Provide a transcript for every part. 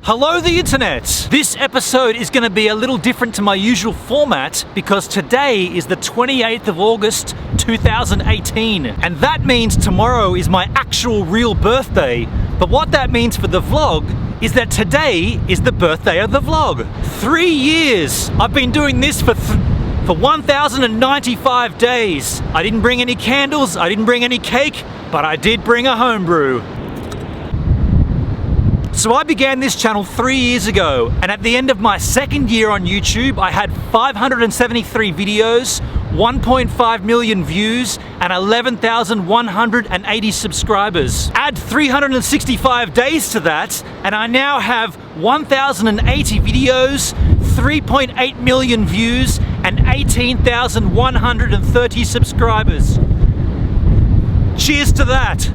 Hello the internet! This episode is going to be a little different to my usual format because today is the 28th of August 2018 and that means tomorrow is my actual real birthday. But what that means for the vlog is that today is the birthday of the vlog. 3 years! I've been doing this for 1,095 days. I didn't bring any candles, I didn't bring any cake, but I did bring a homebrew. So I began this channel 3 years ago, and at the end of my second year on YouTube, I had 573 videos, 1.5 million views, and 11,180 subscribers. Add 365 days to that, and I now have 1,080 videos, 3.8 million views, and 18,130 subscribers. Cheers to that!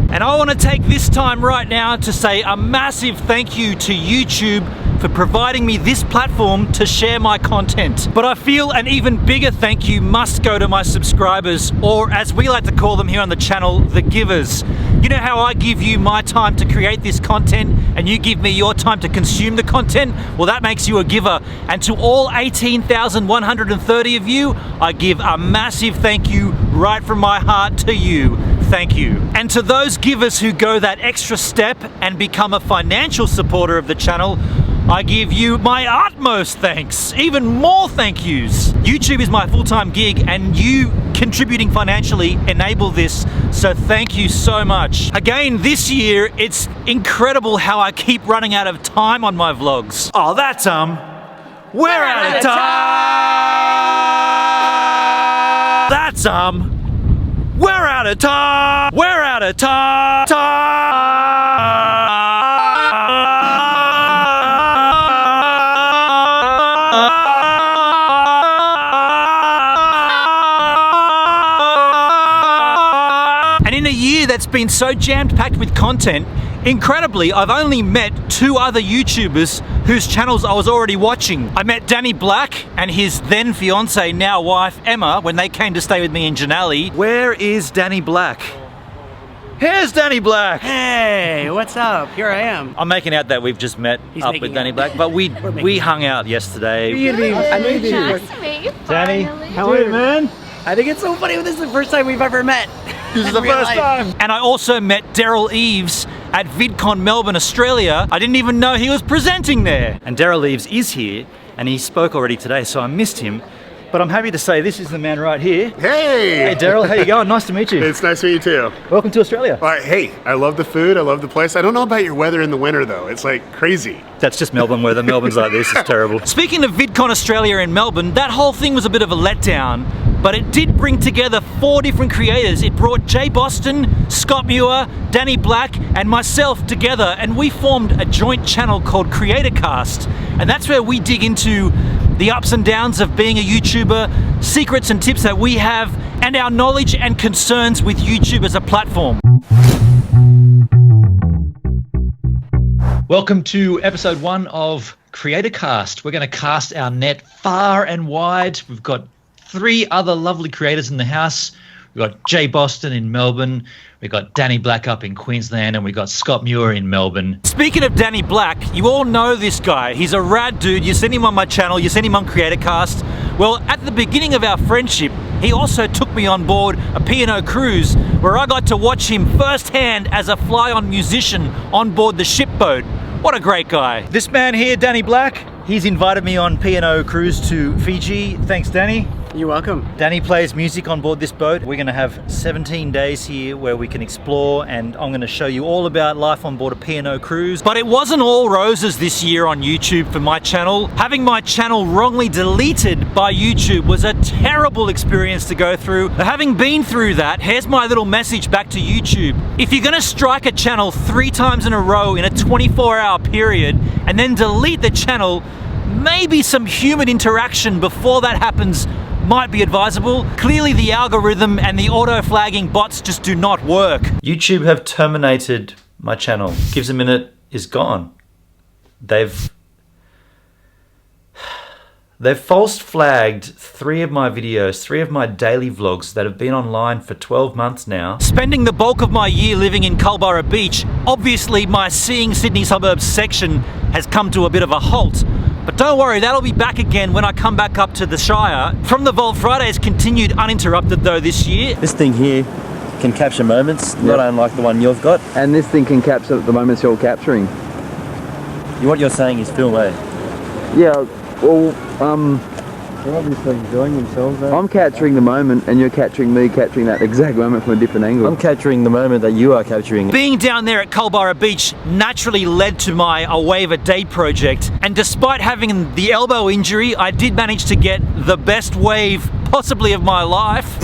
And I want to take this time right now to say a massive thank you to YouTube for providing me this platform to share my content. But I feel an even bigger thank you must go to my subscribers, or as we like to call them here on the channel, the givers. You know how I give you my time to create this content and you give me your time to consume the content? Well, that makes you a giver. And to all 18,130 of you, I give a massive thank you right from my heart to you. Thank you. And to those givers who go that extra step and become a financial supporter of the channel, I give you my utmost thanks, even more thank yous. YouTube is my full-time gig and you contributing financially enable this, so thank you so much. Again, this year, it's incredible how I keep running out of time on my vlogs. Oh, that's we're out of time! That's we're out of time! We're out of time! And in a year that's been so jammed-packed with content, incredibly, I've only met 2 other YouTubers whose channels I was already watching. I met Danny Black and his then fiance, now wife, Emma, when they came to stay with me in Janali. Where is Danny Black? Here's Danny Black! Hey, what's up? Here I am. I'm making out that we've just met up with Danny Black, but we hung out yesterday. I know you did. Nice to meet you, Danny, finally. how are you, man? I think it's so funny. This is the first time we've ever met. This is the first time. And I also met Daryl Eves at VidCon Melbourne, Australia. I didn't even know he was presenting there. And Daryl Eves is here, and he spoke already today, so I missed him. But I'm happy to say this is the man right here. Hey! Hey Daryl, how you going? Nice to meet you. It's nice to meet you too. Welcome to Australia. All right, hey, I love the food, I love the place. I don't know about your weather in the winter though. It's like crazy. That's just Melbourne weather. Melbourne's like this, it's terrible. Speaking of VidCon Australia in Melbourne, that whole thing was a bit of a letdown, but it did bring together 4 different creators. It brought Jay Boston, Scott Muir, Danny Black, and myself together, and we formed a joint channel called CreatorCast. And that's where we dig into the ups and downs of being a YouTuber, secrets and tips that we have, and our knowledge and concerns with YouTube as a platform. Welcome to episode 1 of CreatorCast. We're going to cast our net far and wide. We've got 3 other lovely creators in the house. We've got Jay Boston in Melbourne, we've got Danny Black up in Queensland, and we've got Scott Muir in Melbourne. Speaking of Danny Black, you all know this guy. He's a rad dude. You've seen him on my channel, you've seen him on CreatorCast. Well, at the beginning of our friendship, he also took me on board a P&O cruise where I got to watch him firsthand as a fly-on musician on board the shipboat. What a great guy. This man here, Danny Black, he's invited me on P&O cruise to Fiji. Thanks, Danny. You're welcome. Danny plays music on board this boat. We're going to have 17 days here where we can explore, and I'm going to show you all about life on board a P&O cruise. But it wasn't all roses this year on YouTube for my channel. Having my channel wrongly deleted by YouTube was a terrible experience to go through. Having been through that, here's my little message back to YouTube. If you're going to strike a channel 3 times in a row in a 24-hour period and then delete the channel, maybe some human interaction before that happens might be advisable. Clearly the algorithm and the auto-flagging bots just do not work. YouTube have terminated my channel. Gives a Minute is gone. They've They've false flagged 3 of my videos, 3 of my daily vlogs that have been online for 12 months now. Spending the bulk of my year living in Culburra Beach, obviously my Seeing Sydney Suburbs section has come to a bit of a halt. But don't worry, that'll be back again when I come back up to the Shire. From the Vault Fridays continued uninterrupted though this year. This thing here can capture moments, not unlike the one you've got. And this thing can capture the moments you're capturing. What you're saying is film, eh? Yeah, well, They're obviously enjoying themselves, eh? I'm capturing the moment and you're capturing me capturing that exact moment from a different angle. I'm capturing the moment that you are capturing. Being down there at Culburra Beach naturally led to my A Wave a Day project, and despite having the elbow injury, I did manage to get the best wave possibly of my life.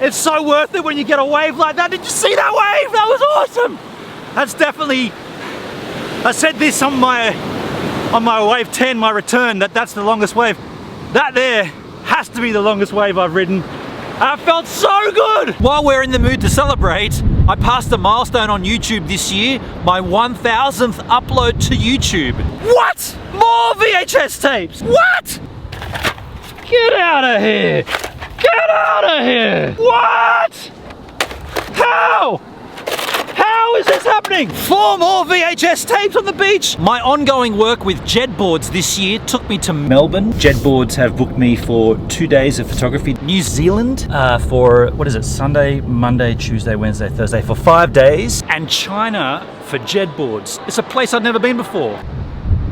It's so worth it when you get a wave like that. Did you see that wave? That was awesome. That's definitely, I said this on my wave 10, my return, that's the longest wave. That there has to be the longest wave I've ridden. It felt so good. While we're in the mood to celebrate, I passed a milestone on YouTube this year, my 1000th upload to YouTube. What? More VHS tapes? What? Get out of here. Get out of here! What? How? How is this happening? 4 more VHS tapes on the beach! My ongoing work with Jedboards this year took me to Melbourne. Jedboards have booked me for 2 days of photography. New Zealand for, what is it, Sunday, Monday, Tuesday, Wednesday, Thursday, for 5 days. And China for Jedboards. It's a place I've never been before.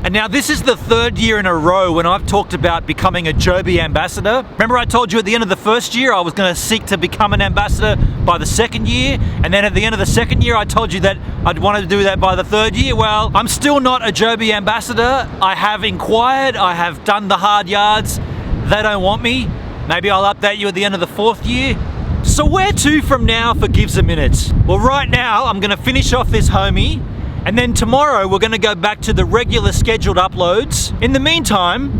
And now this is the 3rd year in a row when I've talked about becoming a Joby ambassador. Remember I told you at the end of the 1st year I was going to seek to become an ambassador by the 2nd year, and then at the end of the 2nd year I told you that I'd want to do that by the 3rd year. Well, I'm still not a Joby ambassador. I have inquired, I have done the hard yards. They don't want me. Maybe I'll update you at the end of the 4th year. So where to from now for Gives a Minute? Well, right now I'm going to finish off this homie. And then tomorrow we're going to go back to the regular scheduled uploads. In the meantime,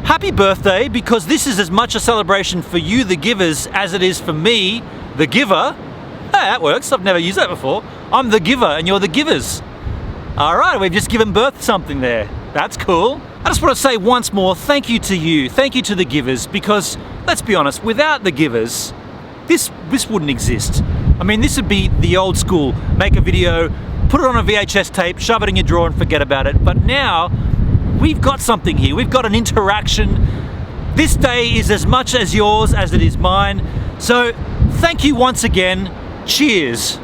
happy birthday, because this is as much a celebration for you, the givers, as it is for me, the giver. Hey, that works. I've never used that before. I'm the giver and you're the givers. All right, we've just given birth to something there. That's cool. I just want to say once more, thank you to you. Thank you to the givers, because let's be honest, without the givers, this wouldn't exist. I mean, this would be the old school, make a video, put it on a VHS tape, shove it in your drawer and forget about it. But now, we've got something here. We've got an interaction. This day is as much as yours as it is mine. So, thank you once again. Cheers.